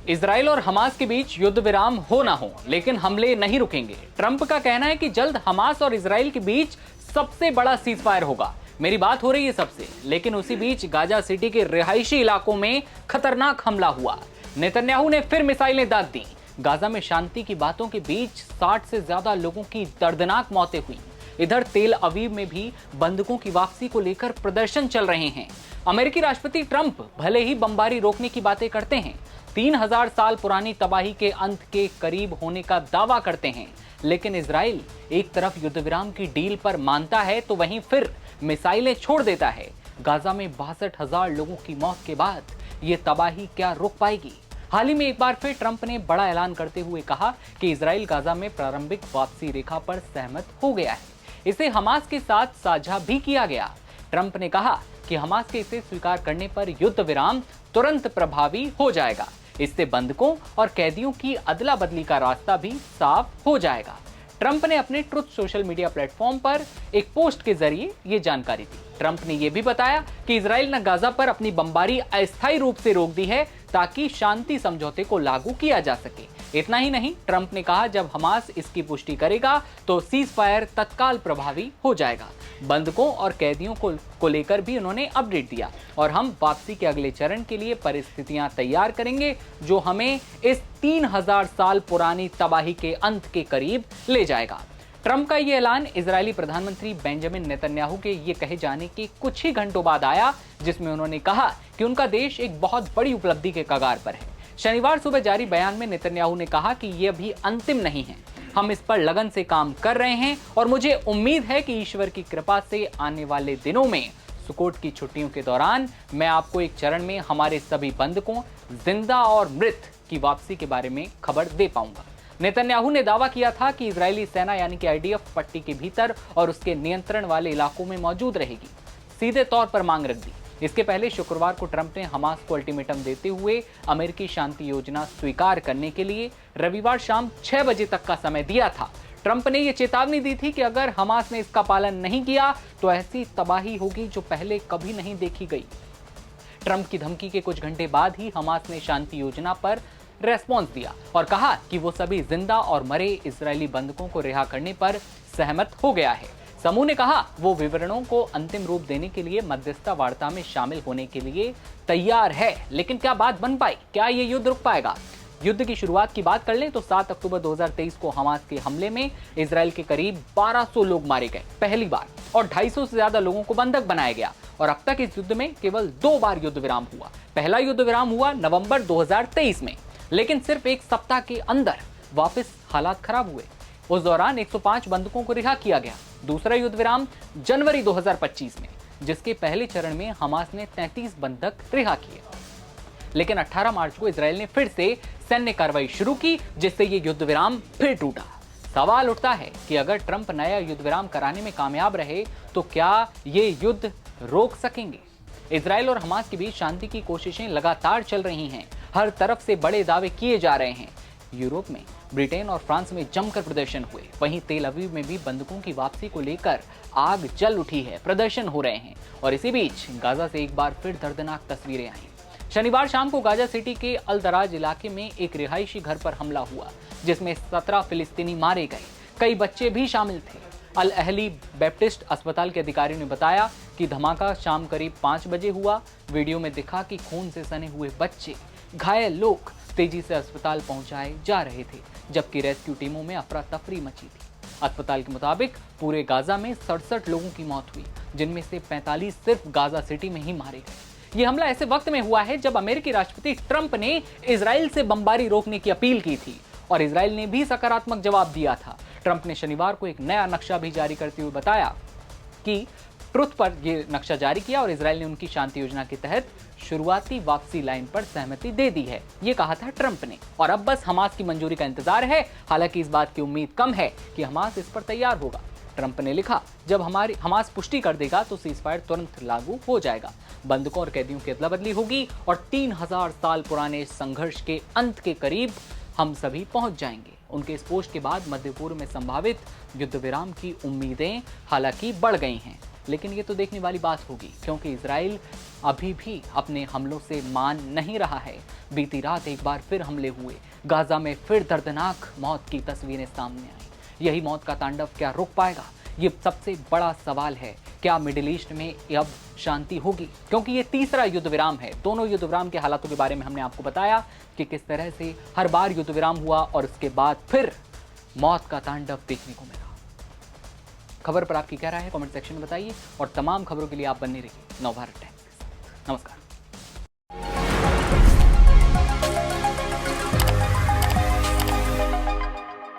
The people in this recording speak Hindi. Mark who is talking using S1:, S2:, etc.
S1: इजराइल और हमास के बीच युद्ध विराम हो ना हो, लेकिन हमले नहीं रुकेंगे। ट्रंप का कहना है कि जल्द हमास और इजराइल के बीच सबसे बड़ा सीजफायर होगा। मेरी बात हो रही है सबसे, लेकिन उसी बीच गाजा सिटी के रिहायशी इलाकों में खतरनाक हमला हुआ। नेतन्याहू ने फिर मिसाइलें दाग दी। गाजा में शांति की बातों के बीच 60 से ज्यादा लोगों की दर्दनाक मौतें हुई। इधर तेल अवीव में भी बंधकों की वापसी को लेकर प्रदर्शन चल रहे हैं। अमेरिकी राष्ट्रपति ट्रंप भले ही बमबारी रोकने की बातें करते हैं, 3000 साल पुरानी तबाही के अंत के करीब होने का दावा करते हैं, लेकिन इजराइल एक तरफ युद्ध विराम की डील पर मानता है तो वहीं फिर मिसाइलें छोड़ देता है। गाजा में 62,000 लोगों की मौत के बाद ये तबाही क्या रोक पाएगी? हाल ही में एक बार फिर ट्रंप ने बड़ा ऐलान करते हुए कहा कि इजराइल गाजा में प्रारंभिक वापसी रेखा पर सहमत हो गया है। इसे हमास के साथ साझा भी किया गया। ट्रंप ने कहा कि हमास के इसे स्वीकार करने पर युद्ध विराम तुरंत प्रभावी हो जाएगा। इससे बंधकों और कैदियों की अदला बदली का रास्ता भी साफ हो जाएगा। ट्रंप ने अपने ट्रुथ सोशल मीडिया प्लेटफॉर्म पर एक पोस्ट के जरिए ये जानकारी दी। ट्रंप ने यह भी बताया कि इजराइल ने गाजा पर अपनी बमबारी अस्थायी रूप से रोक दी है ताकि शांति समझौते को लागू किया जा सके। इतना ही नहीं, ट्रंप ने कहा जब हमास इसकी पुष्टि करेगा तो सीज फायर तत्काल प्रभावी हो जाएगा। बंधकों और कैदियों को लेकर भी उन्होंने अपडेट दिया और हम वापसी के अगले चरण के लिए परिस्थितियां तैयार करेंगे जो हमें इस 3000 साल पुरानी तबाही के अंत के करीब ले जाएगा। ट्रंप का यह ऐलान इजरायली प्रधानमंत्री बेंजामिन नेतन्याहू के ये कहे जाने के कुछ ही घंटों बाद आया, जिसमें उन्होंने कहा कि उनका देश एक बहुत बड़ी उपलब्धि के कगार पर है। शनिवार सुबह जारी बयान में नेतन्याहू ने कहा कि यह अभी अंतिम नहीं है, हम इस पर लगन से काम कर रहे हैं और मुझे उम्मीद है कि ईश्वर की कृपा से आने वाले दिनों में सुकोट की छुट्टियों के दौरान मैं आपको एक चरण में हमारे सभी बंधकों, जिंदा और मृत की वापसी के बारे में खबर दे पाऊंगा। नेतन्याहू ने दावा किया था कि इजरायली सेना यानी कि आईडीएफ पट्टी के भीतर और उसके नियंत्रण वाले इलाकों में मौजूद रहेगी। सीधे तौर पर मांग रख दी। इसके पहले शुक्रवार को ट्रंप ने हमास को अल्टीमेटम देते हुए अमेरिकी शांति योजना स्वीकार करने के लिए रविवार शाम 6 बजे तक का समय दिया था। ट्रंप ने यह चेतावनी दी थी कि अगर हमास ने इसका पालन नहीं किया तो ऐसी तबाही होगी जो पहले कभी नहीं देखी गई। ट्रंप की धमकी के कुछ घंटे बाद ही हमास ने शांति योजना पर रेस्पॉन्स दिया और कहा कि वो सभी जिंदा और मरे इजरायली बंधकों को रिहा करने पर सहमत हो गया है। समूह ने कहा वो विवरणों को अंतिम रूप देने के लिए मध्यस्थता वार्ता में शामिल होने के लिए तैयार है। लेकिन क्या बात बन पाई? क्या ये युद्ध रुक पाएगा? युद्ध की शुरुआत की बात कर लें तो 7 अक्टूबर 2023 को हमास के हमले में इजराइल के करीब 1200 लोग मारे गए पहली बार, और 250 से ज्यादा लोगों को बंधक बनाया गया। और अब तक इस युद्ध में केवल 2 बार युद्ध विराम हुआ। पहला युद्ध विराम हुआ नवंबर 2023 में, लेकिन सिर्फ एक सप्ताह के अंदर वापस हालात खराब हुए। उस दौरान 105 बंधकों को रिहा किया गया। दूसरा युद्ध विराम जनवरी 2025 में, जिसके पहले चरण में हमास ने 33 बंधक रिहा किए। लेकिन 18 मार्च को इजराइल ने फिर से सैन्य कार्रवाई शुरू की, जिससे ये युद्ध विराम फिर टूटा। सवाल उठता है कि अगर ट्रंप नया युद्ध विराम कराने में कामयाब रहे तो क्या ये युद्ध रोक सकेंगे? इजराइल और हमास के बीच शांति की कोशिशें लगातार चल रही हैं। हर तरफ से बड़े दावे किए जा रहे हैं। यूरोप में, ब्रिटेन और फ्रांस में जमकर प्रदर्शन हुए। वहीं तेल अवीव में भी बंधकों की वापसी को लेकर आग जल उठी है, प्रदर्शन हो रहे हैं। और इसी बीच गाजा से एक बार फिर दर्दनाक तस्वीरें आई। शनिवार शाम को गाजा सिटी के अल दराज इलाके में एक रिहायशी घर पर हमला हुआ, जिसमें 17 फिलिस्तीनी मारे गए। कई बच्चे भी शामिल थे। अल अहली बैप्टिस्ट अस्पताल के अधिकारियों ने बताया कि धमाका शाम करीब 5 बजे हुआ। वीडियो में दिखा कि खून से सने हुए बच्चे, घायल लोग तेजी से अस्पताल पहुंचाए जा रहे थे, जबकि रेस्क्यू टीमों में अफरा तफरी मची थी। अस्पताल के मुताबिक पूरे गाजा में 67 लोगों की मौत हुई, जिनमें से 45 सिर्फ गाजा सिटी में ही मारे गए। यह हमला ऐसे वक्त में हुआ है जब अमेरिकी राष्ट्रपति ट्रंप ने इजराइल से बमबारी रोकने की अपील की थी और इजराइल ने भी सकारात्मक जवाब दिया था। ट्रंप ने शनिवार को एक नया नक्शा भी जारी करते हुए बताया कि ट्रुथ पर यह नक्शा जारी किया और इजराइल ने उनकी शांति योजना के तहत शुरुआती वापसी लाइन पर सहमति दे दी है, ये कहा था ट्रंप ने। और अब बस हमास की मंजूरी का इंतजार है। हालांकि इस बात की उम्मीद कम है कि हमास इस पर तैयार होगा। ट्रंप ने लिखा, जब हमास पुष्टि कर देगा तो सीजफायर तुरंत लागू हो जाएगा, बंधकों और कैदियों की अदला बदली होगी और 3000 साल पुराने संघर्ष के अंत के करीब हम सभी पहुंच जाएंगे। उनके इस पोस्ट के बाद मध्य पूर्व में संभावित युद्ध विराम की उम्मीदें हालांकि बढ़ गई हैं। लेकिन ये तो देखने वाली बात होगी, क्योंकि इजराइल अभी भी अपने हमलों से मान नहीं रहा है। बीती रात एक बार फिर हमले हुए, गाजा में फिर दर्दनाक मौत की तस्वीरें सामने आई। यही मौत का तांडव क्या रुक पाएगा? ये सबसे बड़ा सवाल है। क्या मिडिल ईस्ट में अब शांति होगी? क्योंकि ये तीसरा युद्ध विराम है। दोनों युद्ध विराम के हालातों के बारे में हमने आपको बताया कि किस तरह से हर बार युद्ध विराम हुआ और उसके बाद फिर मौत का तांडव देखने को मिला। खबर पर आपकी क्या राय है? कमेंट सेक्शन में बताइए और तमाम खबरों के लिए आप बने रहिए नवभारत टाइम्स के साथ। नमस्कार।